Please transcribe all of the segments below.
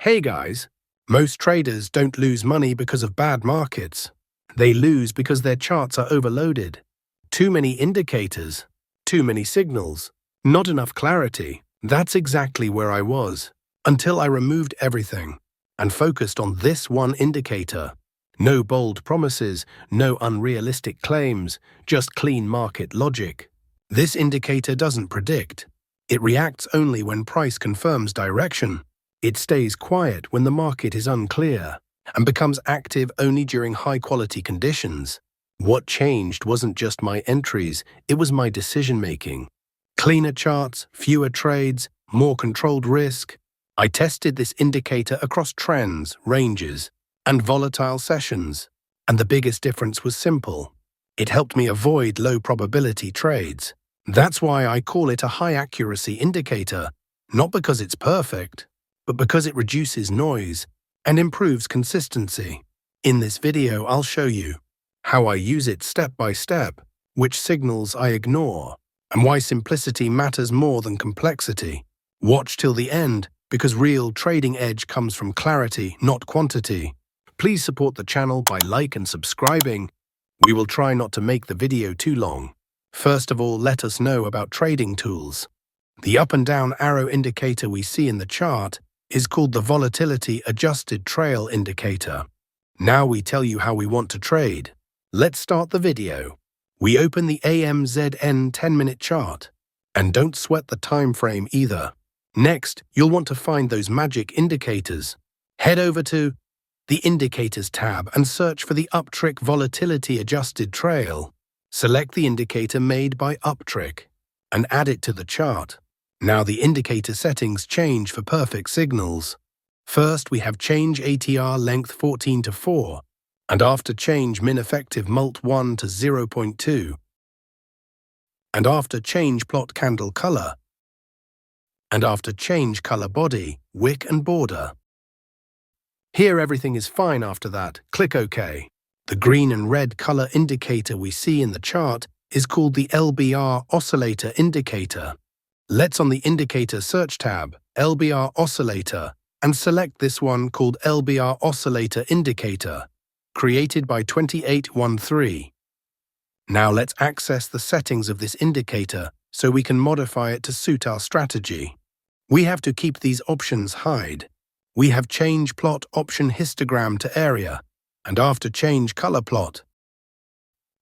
Hey guys, most traders don't lose money because of bad markets. They lose because their charts are overloaded. Too many indicators, too many signals, not enough clarity. That's exactly where I was, until I removed everything and focused on this one indicator. No bold promises, no unrealistic claims, just clean market logic. This indicator doesn't predict. It reacts only when price confirms direction. It stays quiet when the market is unclear and becomes active only during high-quality conditions. What changed wasn't just my entries, it was my decision-making. Cleaner charts, fewer trades, more controlled risk. I tested this indicator across trends, ranges, and volatile sessions. And the biggest difference was simple. It helped me avoid low-probability trades. That's why I call it a high-accuracy indicator, not because it's perfect, but because it reduces noise and improves consistency. In this video, I'll show you how I use it step by step, which signals I ignore, and why simplicity matters more than complexity. Watch till the end, because real trading edge comes from clarity, not quantity. Please support the channel by like and subscribing. We will try not to make the video too long. First of all, let us know about trading tools. The up and down arrow indicator we see in the chart is called the Volatility Adjusted Trail Indicator. Now we tell you how we want to trade. Let's start the video. We open the AMZN 10-minute chart. And don't sweat the time frame either. Next, you'll want to find those magic indicators. Head over to the Indicators tab and search for the Uptrick Volatility Adjusted Trail. Select the indicator made by Uptrick and add it to the chart. Now the indicator settings change for perfect signals. First, we have change ATR length 14 to 4, and after change min effective mult 1 to 0.2, and after change plot candle color, and after change color body, wick and border. Here everything is fine after that. Click OK. The green and red color indicator we see in the chart is called the LBR Oscillator Indicator. Let's on the Indicator Search tab, LBR Oscillator, and select this one called LBR Oscillator Indicator, created by 2813. Now let's access the settings of this indicator so we can modify it to suit our strategy. We have to keep these options hide. We have change plot option histogram to area, and after change color plot,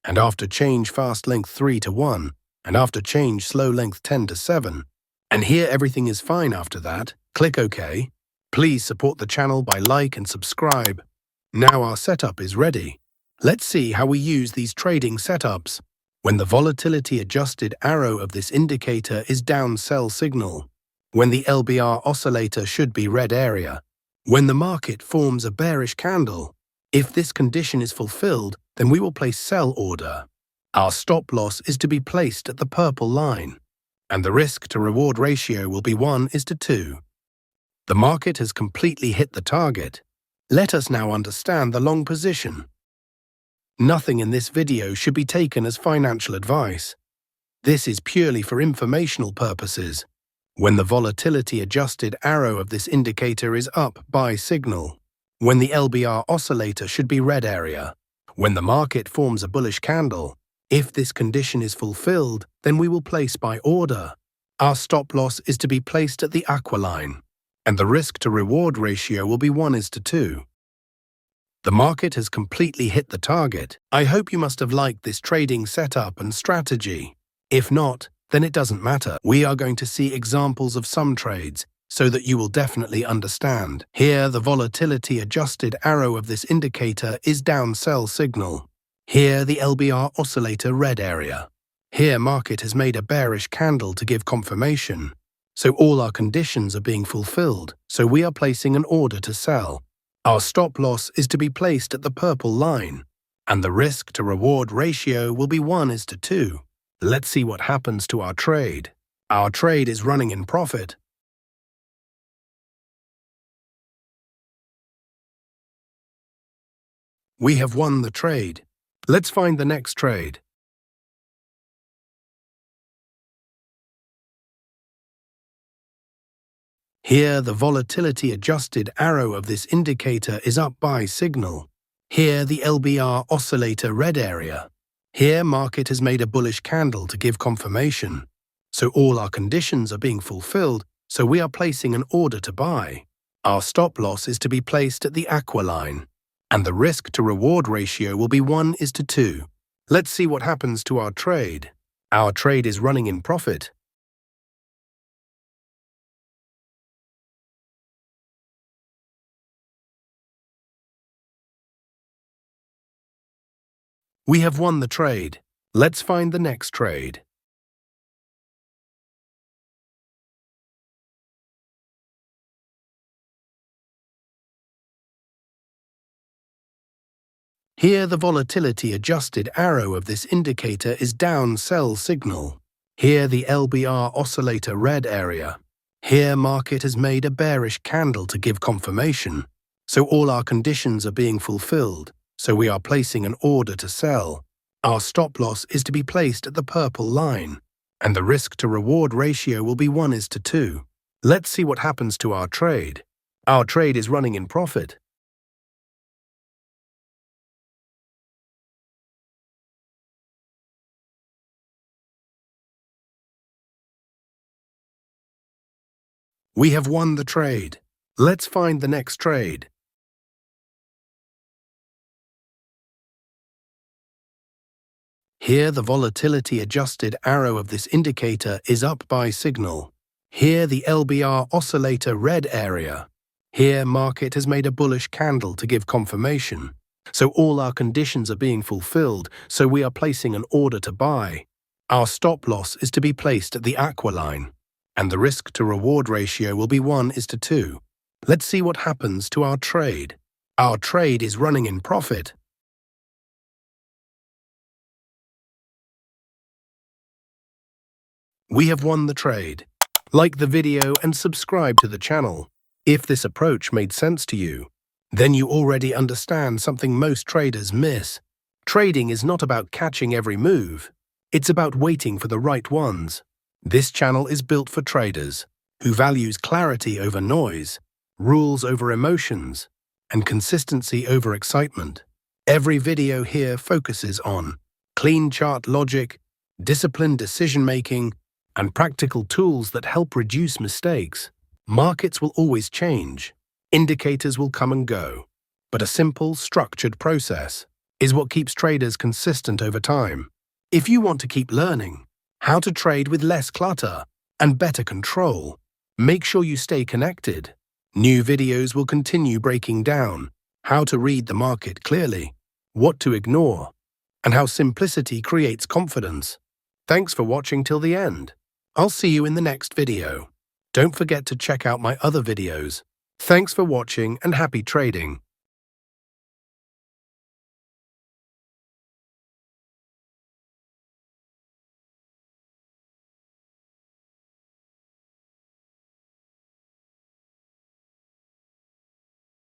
and after change fast length 3 to 1, and after change slow length 10 to 7. And here everything is fine after that. Click OK. Please support the channel by like and subscribe. Now our setup is ready. Let's see how we use these trading setups. When the volatility adjusted arrow of this indicator is down sell signal. When the LBR oscillator should be red area. When the market forms a bearish candle. If this condition is fulfilled, then we will place sell order. Our stop loss is to be placed at the purple line, and the risk-to-reward ratio will be 1:2. The market has completely hit the target. Let us now understand the long position. Nothing in this video should be taken as financial advice. This is purely for informational purposes. When the volatility-adjusted arrow of this indicator is up, buy signal. When the LBR oscillator should be red area. When the market forms a bullish candle. If this condition is fulfilled, then we will place buy order. Our stop loss is to be placed at the aqua line, and the risk-to-reward ratio will be 1:2. The market has completely hit the target. I hope you must have liked this trading setup and strategy. If not, then it doesn't matter. We are going to see examples of some trades, so that you will definitely understand. Here, the volatility-adjusted arrow of this indicator is down sell signal. Here, the LBR oscillator red area. Here, market has made a bearish candle to give confirmation. So all our conditions are being fulfilled, so we are placing an order to sell. Our stop loss is to be placed at the purple line, and the risk-to-reward ratio will be 1:2. Let's see what happens to our trade. Our trade is running in profit. We have won the trade. Let's find the next trade. Here, the volatility-adjusted arrow of this indicator is up buy signal. Here, the LBR oscillator red area. Here, market has made a bullish candle to give confirmation. So all our conditions are being fulfilled, so we are placing an order to buy. Our stop loss is to be placed at the aqua line, and the risk-to-reward ratio will be 1:2. Let's see what happens to our trade. Our trade is running in profit. We have won the trade. Let's find the next trade. Here, the volatility-adjusted arrow of this indicator is down sell signal. Here, the LBR oscillator red area. Here, market has made a bearish candle to give confirmation. So all our conditions are being fulfilled, so we are placing an order to sell. Our stop loss is to be placed at the purple line, and the risk-to-reward ratio will be 1:2. Let's see what happens to our trade. Our trade is running in profit. We have won the trade. Let's find the next trade. Here, the volatility-adjusted arrow of this indicator is up buy signal. Here, the LBR oscillator red area. Here, market has made a bullish candle to give confirmation. So all our conditions are being fulfilled, so we are placing an order to buy. Our stop loss is to be placed at the aqua line, and the risk-to-reward ratio will be 1:2. Let's see what happens to our trade. Our trade is running in profit. We have won the trade. Like the video and subscribe to the channel. If this approach made sense to you, then you already understand something most traders miss. Trading is not about catching every move. It's about waiting for the right ones. This channel is built for traders who values clarity over noise, rules over emotions, and consistency over excitement. Every video here focuses on clean chart logic, disciplined decision-making, and practical tools that help reduce mistakes. Markets will always change. Indicators will come and go. But a simple, structured process is what keeps traders consistent over time. If you want to keep learning how to trade with less clutter and better control, make sure you stay connected. New videos will continue breaking down how to read the market clearly, what to ignore, and how simplicity creates confidence. Thanks for watching till the end. I'll see you in the next video. Don't forget to check out my other videos. Thanks for watching and happy trading.